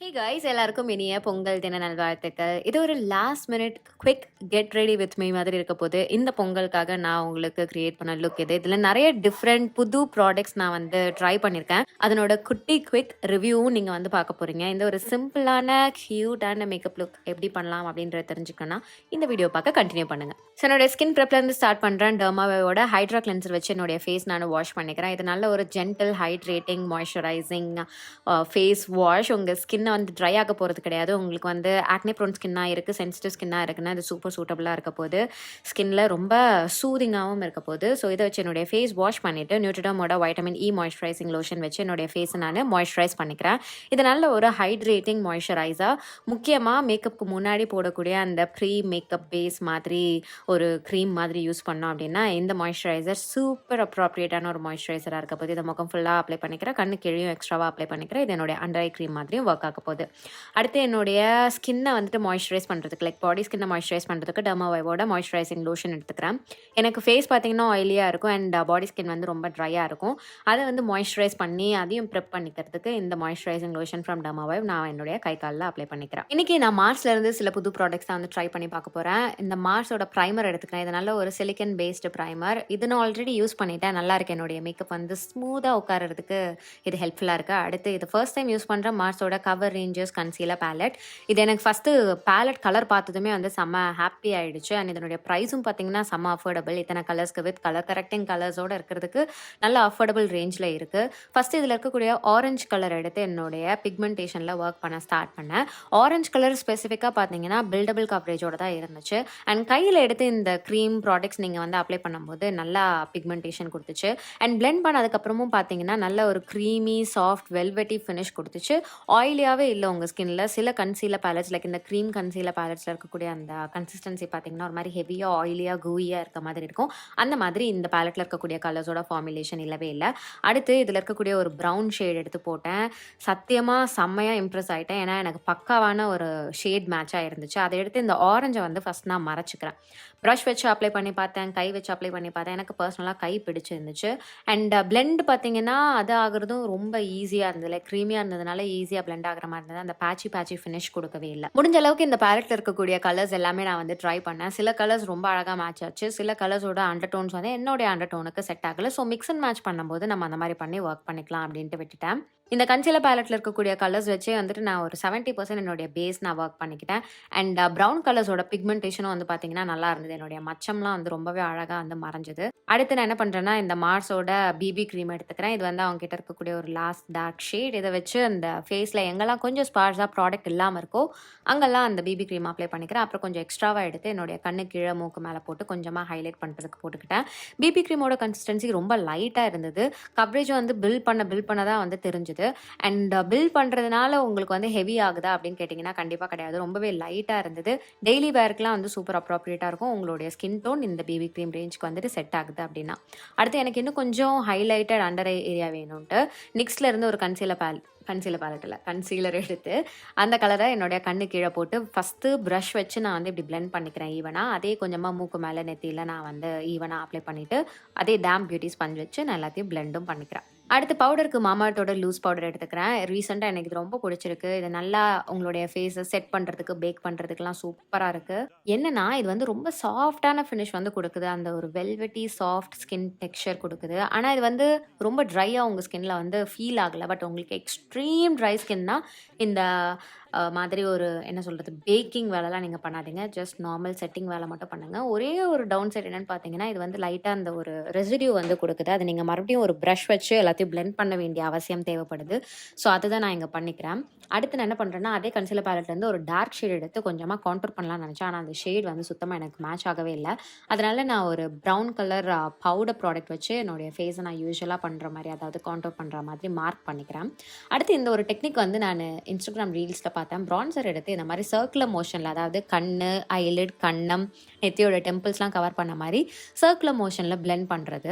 Hey guys எல்லாருக்கும் இனிய பொங்கல் தின நல்வாழ்த்துக்கள். இது ஒரு last minute quick get ready with me மாதிரி இருக்க போது. இந்த பொங்கலுக்காக நான் உங்களுக்கு கிரியேட் பண்ண லுக் இது. இதில் நிறைய டிஃப்ரெண்ட் புது ப்ராடக்ட்ஸ் நான் வந்து ட்ரை பண்ணியிருக்கேன். அதனோட குட்டி குவிக் ரிவ்யூவும் நீங்கள் வந்து பார்க்க போகிறீங்க. இந்த ஒரு சிம்பிளான க்யூட்டான மேக்கப் லுக் எப்படி பண்ணலாம் அப்படின்றத தெரிஞ்சுக்கணும்னா இந்த வீடியோ பார்க்க கண்டினியூ பண்ணுங்கள். ஸோ என்னுடைய ஸ்கின் ப்ரெப்லேருந்து ஸ்டார்ட் பண்ணுறேன். டெர்மாவோட ஹைட்ரா கிளென்சர் வச்சு என்னுடைய ஃபேஸ் நான் வாஷ் பண்ணிக்கிறேன். இது நல்ல ஒரு gentle hydrating moisturising face wash. உங்கள் ஸ்கின்னை வந்து ட்ரை ஆக போகிறது கிடையாது. உங்களுக்கு வந்து ஆக்னே ப்ரோன் ஸ்கின்னாக இருக்குது, சென்சிட்டிவ் ஸ்கின்னாக இருக்குன்னா இது சூப்பர் சூட்டபுளாக இருக்க போது. ஸ்கின்ல ரொம்ப சூதிங்காகவும் இருக்க போது. ஸோ இதை வச்சு என்னுடைய ஃபேஸ் வாஷ் பண்ணிவிட்டு நியூட்ரிடர்மோட வைட்டமின் இ மாய்ஸ்சரைசிங் லோஷன் வச்சு என்னுடைய ஃபேஸை நான் மாய்ஸ்சரைஸ் பண்ணிக்கிறேன். இது நல்ல ஒரு ஹைட்ரேட்டிங் மாய்ஸ்சரைசர். முக்கியமாக மேக்கப்புக்கு முன்னாடி போடக்கூடிய அந்த ப்ரீ மேக்கப் பேஸ் மாதிரி ஒரு க்ரீம் மாதிரி யூஸ் பண்ணோம் அப்படின்னா இந்த மாய்ஸ்சரைசர் சூப்பர் அப்ராப்ரியேட்டான ஒரு மாய்ஸ்சரைசராக இருக்க போது. இதை முகம் ஃபுல்லாக அப்ளை பண்ணிக்கிறேன், கண்ணு கீழேயும் எக்ஸ்ட்ராவாக அப்ளை பண்ணிக்கிறேன். இது என்னுடைய அண்டர் ஐ க்ரீம் மாதிரியும் ஒர்க் ஆக போகுது. அடுத்து என்னுடைய ஸ்கின்னை வந்துட்டு மாய்ஸ்சரைஸ் பண்ணுறதுக்கு லைக் பாடி ஸ்கின்னை மாய்ஸ்சரைஸ் பண்ணுறதுக்கு டெர்மாவைவோட மாய்ஸ்சரைசிங் லோஷன் எடுத்துக்கிறேன். எனக்கு ஃபேஸ் பார்த்தீங்கன்னா ஆயிலியாக இருக்கும் அண்ட் பாடி ஸ்கின் வந்து ரொம்ப ட்ரையாக இருக்கும். அதை வந்து மாய்ஸ்சரைஸ் பண்ணி அதையும் ப்ரெப் பண்ணிக்கிறதுக்கு இந்த மாய்ஸ்சரைசிங் லோஷன் ஃப்ரம் டெர்மாவைவ் நான் என்னுடைய கை காலில் அப்ளை பண்ணிக்கிறேன். இன்றைக்கி நான் மார்ஸ்லேருந்து சில புது ப்ராடக்ட்ஸ் தான் வந்து ட்ரை பண்ணி பார்க்க போகிறேன். இந்த மார்ஸோட ப்ரைமர் எடுத்துக்கிறேன். இது நல்ல ஒரு சிலிக்கன் பேஸ்டு ப்ரைமர். இது நான் ஆல்ரெடி யூஸ் பண்ணிட்டேன், நல்லா இருக்கு. என்னுடைய மேக்கப் வந்து ஸ்மூத்தாக உட்காரதுக்கு இது ஹெல்ப்ஃபுல்லாக இருக்குது. அடுத்து இது ஃபர்ஸ்ட் டைம் யூஸ் பண்ணுற மார்ஸோட கவர் ரேஞ்சஸ் கன்சீலர் பேலட். இது எனக்கு ஃபஸ்ட்டு பேலட் கலர் பார்த்ததுமே வந்து செம்ம ஹாப்பி ஆகிடுச்சு. அண்ட் இதனுடைய ப்ரைஸும் பார்த்தீங்கன்னா செம்ம அஃபோர்டபுள். இத்தனை கலர்ஸ்க்கு வித் கலர் கரெக்டிங் கலர்ஸோடு இருக்கிறதுக்கு நல்ல அஃபோர்டபுள் ரேஞ்சில் இருக்குது. ஃபஸ்ட்டு இதில் இருக்கக்கூடிய ஆரஞ்சு கலர் எடுத்து என்னுடைய பிக்மெண்டேஷனில் ஒர்க் பண்ண ஸ்டார்ட் பண்ணேன். ஆரஞ்சு கலர் ஸ்பெசிஃபிக்காக பார்த்தீங்கன்னா பில்டபிள் கவரேஜோடு தான் இருந்துச்சு. அண்ட் கையில் எடுத்து இந்த க்ரீம் ப்ராடக்ட்ஸ் நீங்கள் வந்து அப்ளை பண்ணும்போது நல்லா பிக்மெண்டேஷன் கொடுத்துச்சு. அண்ட் பிளெண்ட் பண்ணதுக்கப்புறமும் பார்த்தீங்கன்னா நல்ல ஒரு க்ரீமி சாஃப்ட் வெல்வெட்டி ஃபினிஷ் கொடுத்துச்சு. ஆயிலியாகவே இல்லை உங்கள் ஸ்கின்ல. சில கன்சீலர் பேலட்ஸ் லைக் இந்த க்ரீம் கன்சீலர் பேலட்ஸில் இருக்கக்கூடிய அந்த கன்சிஸ்டன்சி பார்த்தீங்கன்னா ஒரு மாதிரி ஹெவியாக ஆயிலியாக கூயியாக இருக்க மாதிரி இருக்கும். அந்த மாதிரி இந்த பேலட்டில் இருக்கக்கூடிய கலர்ஸோட ஃபார்முலேஷன் இல்லவே இல்லை. அடுத்து இதில் இருக்கக்கூடிய ஒரு ப்ரௌன் ஷேட் எடுத்து போட்டேன். சத்தியமாக செம்மையாக இம்ப்ரெஸ் ஆகிட்டேன். ஏன்னா எனக்கு பக்காவான ஒரு ஷேட் மேட்சாக இருந்துச்சு. அதை எடுத்து இந்த ஆரஞ்சை வந்து ஃபஸ்ட் நான் மறைச்சிக்கிறேன். ப்ரஷ் வச்சு அப்ளை பண்ணி பார்த்தேன், கை வச்சு அப்ளை பண்ணி பார்த்தேன். எனக்கு பர்சனலாக கை பிடிச்சிருந்துச்சு. அண்ட் பிளெண்ட் பார்த்தீங்கன்னா அது ஆகுறதும் ரொம்ப ஈஸியாக இருந்தது. லைக் க்ரீமியாக இருந்ததுனால ஈஸியாக பிளெண்ட் ஆகிற மாதிரி இருந்தது. அந்த பேட்சி ஃபினிஷ் கொடுக்கவே இல்லை. முடிஞ்ச அளவுக்கு இந்த பேலட்டில் இருக்கக்கூடிய கலர்ஸ் எல்லாமே நான் வந்து ட்ரை பண்ணேன். சில கலர்ஸ் ரொம்ப அழகாக மேட்ச் ஆச்சு. சில கலர்ஸோட அண்டர் டோன்ஸ் வந்து என்னுடைய அண்டர் டோனுக்கு செட் ஆகலை. ஸோ மிக்ஸ் அண்ட் மேட்ச் பண்ணும்போது நம்ம அந்த மாதிரி பண்ணி ஒர்க் பண்ணிக்கலாம் அப்படின்ட்டு விட்டுட்டேன். இந்த கன்சீலர் பேலட்டில் இருக்கக்கூடிய கலர்ஸ் வச்சே வந்துட்டு நான் ஒரு 70% என்னுடைய பேஸ் நான் ஒர்க் பண்ணிக்கிட்டேன். அண்ட் ப்ரௌன் கலர்ஸோட பிக்மெண்டேஷனும் வந்து பார்த்தீங்கன்னா நல்லா இருந்தது. என்னுடைய மச்சம்லாம் வந்து ரொம்பவே அழகாக வந்து மறைஞ்சது. அடுத்து நான் என்ன பண்ணுறேன்னா இந்த மார்ஸோட பிபி க்ரீம் எடுத்துக்கிறேன். இது வந்து அவங்க கிட்ட இருக்கக்கூடிய ஒரு லாஸ்ட் டார்க் ஷேட். இதை வச்சு அந்த ஃபேஸில் எங்கெல்லாம் கொஞ்சம் ஸ்பார்ஸாக ப்ராடக்ட் இல்லாமல் இருக்கோ அங்கெல்லாம் அந்த பிபி க்ரீம் அப்ளை பண்ணிக்கிறேன். அப்புறம் கொஞ்சம் எக்ஸ்ட்ராவாக எடுத்து என்னுடைய கண்ணு கீழே மூக்கு மேலே போட்டு கொஞ்சமாக ஹைலைட் பண்ணுறதுக்கு போட்டுக்கிட்டேன். பிபி க்ரீமோட கன்சிஸ்டன்சி ரொம்ப லைட்டாக இருந்தது. கவரேஜ் வந்து பில் பண்ண தான் வந்து தெரிஞ்சுது. அண்ட் பில் பண்ணுறதுனால உங்களுக்கு வந்து ஹெவி ஆகுதா அப்படின்னு கேட்டிங்கன்னா கண்டிப்பாக கிடையாது. ரொம்பவே லைட்டாக இருந்தது. டெய்லி வேர்க்கெலாம் வந்து சூப்பர் அப்ராப்ரியேட்டாக இருக்கும். உங்களுடைய ஸ்கின் டோன் இந்த பிபி க்ரீம் ரேஞ்சுக்கு வந்துட்டு செட் ஆகுது அப்படின்னா. அடுத்து எனக்கு இன்னும் கொஞ்சம் ஹைலைட்டட் அண்டர் ஏரியா வேணும்ன்ட்டு நிக்ஸ்ல இருந்து ஒரு கன்சீலர் எடுத்து அந்த கலரை என்னுடைய கண்ணு கீழே போட்டு ஃபஸ்ட்டு ப்ரஷ் வச்சு நான் வந்து இப்படி பிளெண்ட் பண்ணிக்கிறேன் ஈவனாக. அதே கொஞ்சமாக மூக்கு மேலே நெத்தியில் நான் வந்து ஈவனாக அப்ளை பண்ணிவிட்டு அதே டேம் பியூட்டி ஸ்பஞ்ச் வச்சு நான் எல்லாத்தையும் பிளெண்டும் பண்ணிக்கிறேன். அடுத்து பவுடருக்கு மாமாட்டோட லூஸ் பவுடர் எடுத்துக்கிறேன். ரீசெண்டாக எனக்கு இது ரொம்ப பிடிச்சிருக்கு. இது நல்லா உங்களுடைய ஃபேஸை செட் பண்ணுறதுக்கு பேக் பண்ணுறதுக்குலாம் சூப்பராக இருக்குது. என்னன்னா இது வந்து ரொம்ப சாஃப்டான ஃபினிஷ் வந்து கொடுக்குது. அந்த ஒரு வெல்வெட்டி சாஃப்ட் ஸ்கின் டெக்ஸ்சர் கொடுக்குது. ஆனால் இது வந்து ரொம்ப ட்ரையாக உங்கள் ஸ்கின்ல வந்து ஃபீல் ஆகலை. பட் உங்களுக்கு எக்ஸ்ட்ரீம் ட்ரை ஸ்கின்னா இந்த மாதிரி ஒரு என்ன சொல்கிறது பேக்கிங் வேலைலாம் நீங்கள் பண்ணாதீங்க. ஜஸ்ட் நார்மல் செட்டிங் வேலை மட்டும் பண்ணுங்கள். ஒரே ஒரு டவுன் சைட் என்னென்னு பார்த்தீங்கன்னா இது வந்து லைட்டாக அந்த ஒரு ரெசிடியூ வந்து கொடுக்குது. அது நீங்கள் மறுபடியும் ஒரு ப்ரஷ் வச்சு எல்லாத்தையும் பிளெண்ட் பண்ண வேண்டிய அவசியம் தேவைப்படுது. ஸோ அதுதான் நான் இங்கே பண்ணிக்கிறேன். அடுத்து நான் என்ன பண்ணுறேன்னா அதே கன்சீலர் பேலட்லேருந்து ஒரு டார்க் ஷேட் எடுத்து கொஞ்சமாக கான்டூர் பண்ணலாம்னு நினச்சேன். ஆனால் அந்த ஷேட் வந்து சுத்தமாக எனக்கு மேட்ச் ஆகவே இல்லை. அதனால் நான் ஒரு ப்ரௌன் கலர் பவுடர் ப்ராடக்ட் வச்சு என்னுடைய ஃபேஸை நான் யூஸ்வலாக பண்ணுற மாதிரி அதாவது கான்டூர் பண்ணுற மாதிரி மார்க் பண்ணிக்கிறேன். அடுத்து இந்த ஒரு டெக்னிக் வந்து நான் இன்ஸ்டாகிராம் ரீல்ஸில் பார்த்தேன். ப்ரான்சர் எடுத்து இந்த மாதிரி சர்க்குலர் மோஷனில் அதாவது கண்ணு, ஐலிட், கண்ணம், நெத்தியோட டெம்பிள்ஸ்லாம் கவர் பண்ண மாதிரி சர்க்குலர் மோஷனில் பிளெண்ட் பண்ணுறது.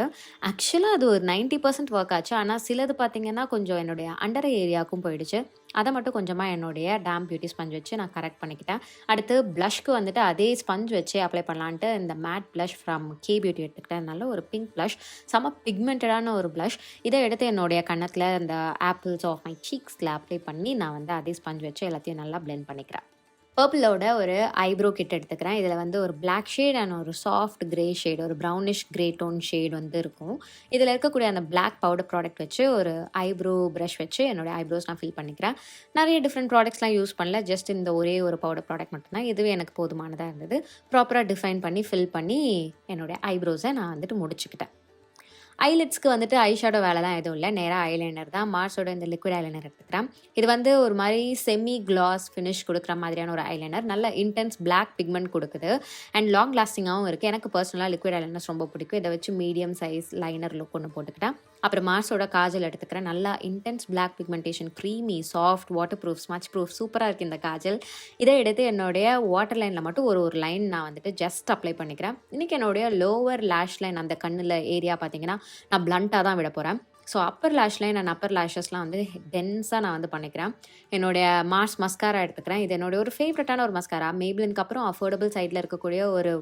ஆக்சுவலாக அது ஒரு 90% ஒர்க் ஆச்சு. ஆனால் சிலது பார்த்தீங்கன்னா கொஞ்சம் என்னுடைய அண்டர் ஏரியாவுக்கும் போயிடுச்சு. அதை மட்டும் கொஞ்சமாக என்னுடைய டேம் பியூட்டி ஸ்பஞ்ச் வச்சு நான் கரெக்ட் பண்ணிக்கிட்டேன். அடுத்து ப்ளஷ்க்கு வந்துட்டு அதே ஸ்பஞ்ச் வச்சு அப்ளை பண்ணலான்ட்டு இந்த matte blush from K beauty எடுத்துக்கிட்டேன். நல்ல ஒரு பிங்க் ப்ளஷ், செம பிக்மெண்டடான ஒரு ப்ளஷ். இதை எடுத்து என்னுடைய கன்னத்தில் இந்த ஆப்பிள்ஸ் ஆஃப் மை சீக்ஸில் அப்ளை பண்ணி நான் வந்து அதே ஸ்பஞ்ச் வச்சு எல்லாத்தையும் நல்லா பிளெண்ட் பண்ணிக்கிறேன். பர்பிளோட ஒரு ஐப்ரோ கிட் எடுத்துக்கிறேன். இதில் வந்து ஒரு பிளாக் ஷேட் அண்ட் ஒரு சாஃப்ட் கிரே ஷேட், ஒரு ப்ரௌனிஷ் கிரே டோன் ஷேட் வந்து இருக்கும். இதில் இருக்கக்கூடிய அந்த பிளாக் பவுடர் ப்ராடக்ட் வச்சு ஒரு ஐப்ரோ ப்ரஷ் வச்சு என்னோடய ஐப்ரோஸ் நான் ஃபில் பண்ணிக்கிறேன். நிறைய டிஃப்ரெண்ட் ப்ராடக்ட்ஸ்லாம் யூஸ் பண்ணல, ஜஸ்ட் இந்த ஒரே ஒரு பவுடர் ப்ராடக்ட் மட்டும்தான். இதுவே எனக்கு போதுமானதாக இருந்தது. ப்ராப்பராக டிஃபைன் பண்ணி ஃபில் பண்ணி என்னுடைய ஐப்ரோஸை நான் வந்துட்டு முடிச்சுக்கிட்டேன். ஐலிட்ஸ்க்கு வந்துட்டு ஐ ஷேடோ வேலைலாம் எதுவும் இல்லை, நேராக ஐலைனர் தான். மார்ஸோட இந்த லிக்விட் ஐலைனர் எடுத்துக்கிறேன். இது வந்து ஒரு மாதிரி செமி கிளாஸ் ஃபினிஷ் கொடுக்குற மாதிரியான ஒரு ஐலைனர். நல்ல இன்டென்ஸ் பிளாக் பிக்மெண்ட் கொடுக்குது அண்ட் லாங் லாஸ்டிங்காகவும் இருக்குது. எனக்கு பர்சனலாக லிக்விட் ஐலைனர்ஸ் ரொம்ப பிடிக்கும். இதை வச்சு மீடியம் சைஸ் லைனர் லுக் ஒன்று போட்டுக்கிட்டேன். அப்புறம் மார்ஸோட காஜல் எடுத்துக்கிறேன். நல்லா intense black pigmentation, creamy, soft, waterproof, smudge proof, சூப்பராக இருக்குது இந்த காஜல். இதை எடுத்து என்னுடைய வாட்டர் லைனில் மட்டும் ஒரு லைன் நான் வந்துட்டு ஜஸ்ட் அப்ளை பண்ணிக்கிறேன். இன்றைக்கி என்னுடைய லோவர் லேஷ் லைன் அந்த கண்ணில் ஏரியா பார்த்தீங்கன்னா நான் பிளண்ட்டாக தான் விட போகிறேன். So upper lash line and upper லேஷஸ்லாம் வந்து டென்ஸாக நான் வந்து பண்ணிக்கிறேன். என்னுடைய மார்ஸ் மஸ்காரா எடுத்துக்கிறேன். இது என்னுடைய ஒரு ஃபேவரட்டான ஒரு மஸ்காரா. மேபிளினுக்கு அப்புறம் அஃபோர்டபுள் சைடில் இருக்கக்கூடிய ஒரு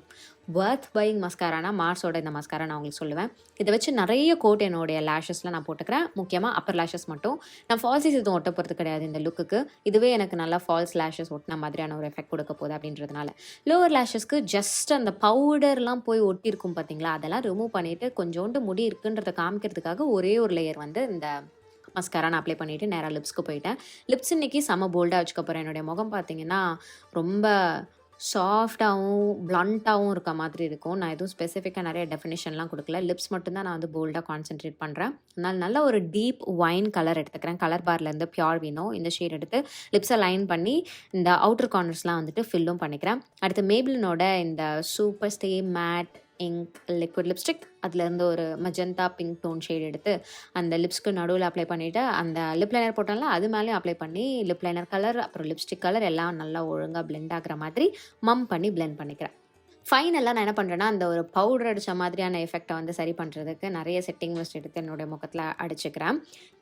வர்த் பையிங் மஸ்காரானா மார்ஸோட இந்த மஸ்காரா நான் உங்களுக்கு சொல்லுவேன். இதை வச்சு நிறைய கோட் என்னுடைய லேஷஸில் நான் போட்டுக்கிறேன். முக்கியமாக அப்பர் லேஷஸ் மட்டும். நான் ஃபால்ஸிஸ் எதுவும் ஒட்ட போகிறது கிடையாது இந்த லுக்குக்கு. இதுவே எனக்கு நல்லா ஃபால்ஸ் லேஷஸ் ஒட்டின மாதிரியான ஒரு எஃபெக்ட் கொடுக்க போகுது அப்படின்றதுனால. லோவர் லேஷஸ்க்கு ஜஸ்ட் அந்த பவுடர்லாம் போய் ஒட்டியிருக்கும் பார்த்தீங்களா, அதெல்லாம் ரிமூவ் பண்ணிவிட்டு கொஞ்சோண்டு முடி இருக்குன்றதை காமிக்கிறதுக்காக ஒரே ஒரு லேயர் வந்து இந்த மஸ்காரா நான் அப்ளை பண்ணிவிட்டு நேராக லிப்ஸ்க்கு போயிட்டேன். லிப்ஸ் இன்றைக்கி செம்ம போல்டாக வச்சுக்க போகிறேன். என்னுடைய முகம் பார்த்தீங்கன்னா ரொம்ப சாஃப்டாகவும் பிளண்ட்டாகவும் இருக்க மாதிரி இருக்கும். நான் எதுவும் ஸ்பெசிஃபிக்காக நிறைய டெஃபினேஷன்லாம் கொடுக்கல. லிப்ஸ் மட்டும்தான் நான் வந்து போல்டாக கான்சென்ட்ரேட் பண்ணுறேன். அதனால் நல்ல ஒரு டீப் ஒயின் கலர் எடுத்துக்கிறேன். கலர் பார்லேருந்து பியோர் வீனோ இந்த ஷேட் எடுத்து லிப்ஸை லைன் பண்ணி இந்த அவுட்டர் கார்னர்ஸ்லாம் வந்துட்டு ஃபில்லும் பண்ணிக்கிறேன். அடுத்து மேபிளினோட இந்த super stay matte ink liquid lipstick, அதுலேருந்து ஒரு மஜந்தா பிங்க் டோன் ஷேட் எடுத்து அந்த லிப்ஸ்க்கு நடுவில் அப்ளை பண்ணிவிட்டு அந்த லிப் லைனர் போட்டாலும் அது மேலேயும் அப்ளை பண்ணி லிப் லைனர் கலர் அப்புறம் லிப்ஸ்டிக் கலர் எல்லாம் நல்லா ஒழுங்காக பிளெண்ட் ஆகிற மாதிரி மம் பண்ணி பிளெண்ட் பண்ணிக்கிறேன். ஃபைனலாக நான் என்ன பண்ணுறேன்னா அந்த ஒரு பவுடர் அடித்த மாதிரியான எஃபெக்டை வந்து சரி பண்ணுறதுக்கு நிறைய செட்டிங் மிஸ்ட் எடுத்து என்னுடைய முகத்தில் அடிச்சுக்கிறேன்.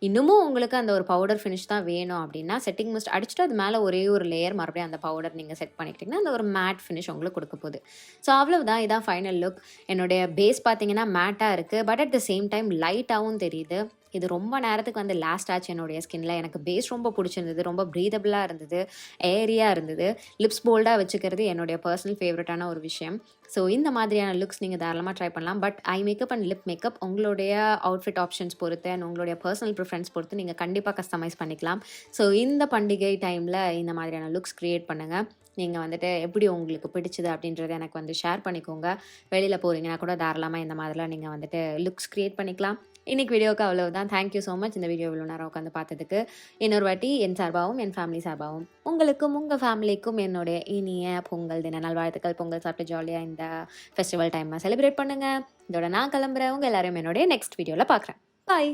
இன்னமும் உங்களுக்கு அந்த ஒரு பவுடர் ஃபினிஷ் தான் வேணும் அப்படின்னா செட்டிங் மிஸ்ட் அடிச்சுட்டு அது மேலே ஒரே ஒரு லேயர் மறுபடியும் அந்த பவுடர் நீங்கள் செட் பண்ணிக்கிட்டிங்கன்னா அந்த ஒரு மேட் ஃபினிஷ் உங்களுக்கு கொடுக்க போகுது. ஸோ அவ்வளவுதான், இதான் ஃபைனல் லுக். என்னுடைய பேஸ் பார்த்தீங்கன்னா மேட்டாக இருக்குது, but at the same time லைட்டாகவும் தெரியுது. இது ரொம்ப நேரத்துக்கு வந்து லாஸ்ட் ஆச்சு என்னுடைய ஸ்கின்ல. எனக்கு பேஸ் ரொம்ப பிடிச்சிருந்தது, ரொம்ப ப்ரீதபிளாக இருந்தது, ஏரியாக இருந்தது. லிப்ஸ் போல்டாக வச்சுக்கிறது என்னுடைய பர்சனல் ஃபேவரட்டான ஒரு விஷயம். ஸோ இந்த மாதிரியான லுக்ஸ் நீங்கள் தாராளமாக ட்ரை பண்ணலாம். But eye makeup and lip makeup உங்களுடைய அவுட்ஃபிட் ஆப்ஷன்ஸ் பொறுத்து அண்ட் உங்களுடைய பர்சனல் ப்ரிஃபரன்ஸ் பொறுத்து நீங்கள் கண்டிப்பாக கஸ்டமைஸ் பண்ணிக்கலாம். ஸோ இந்த பண்டிகை டைமில் இந்த மாதிரியான லுக்ஸ் க்ரியேட் பண்ணுங்கள். நீங்கள் வந்துட்டு எப்படி உங்களுக்கு பிடிச்சது அப்படின்றத எனக்கு வந்து ஷேர் பண்ணிக்கோங்க. வெளியில் போகிறீங்கன்னா கூட தாராளமாக இந்த மாதிரிலாம் நீங்கள் வந்துட்டு லுக்ஸ் க்ரியேட் பண்ணிக்கலாம். இன்றைக்கி வீடியோவுக்கு அவ்வளவுதான். தேங்க்யூ ஸோ மச் இந்த வீடியோ இவ்வளோ நேரம் உட்காந்து பார்த்ததுக்கு. இன்னொரு வாட்டி என் சார்பாகவும் என் ஃபேமிலி சார்பாகவும் உங்களுக்கும் உங்கள் ஃபேமிலிக்கும் என்னுடைய இனிய பொங்கல் தின நல்வாழ்த்துக்கள். பொங்கல் சாப்பிட்டு ஜாலியாக இந்த ஃபெஸ்டிவல் டைமை செலிப்ரேட் பண்ணுங்கள். இதோட நான் கிளம்புறேன். உங்கள் எல்லாரையும் என்னுடைய நெக்ஸ்ட் வீடியோவில் பார்க்குறேன். பாய்.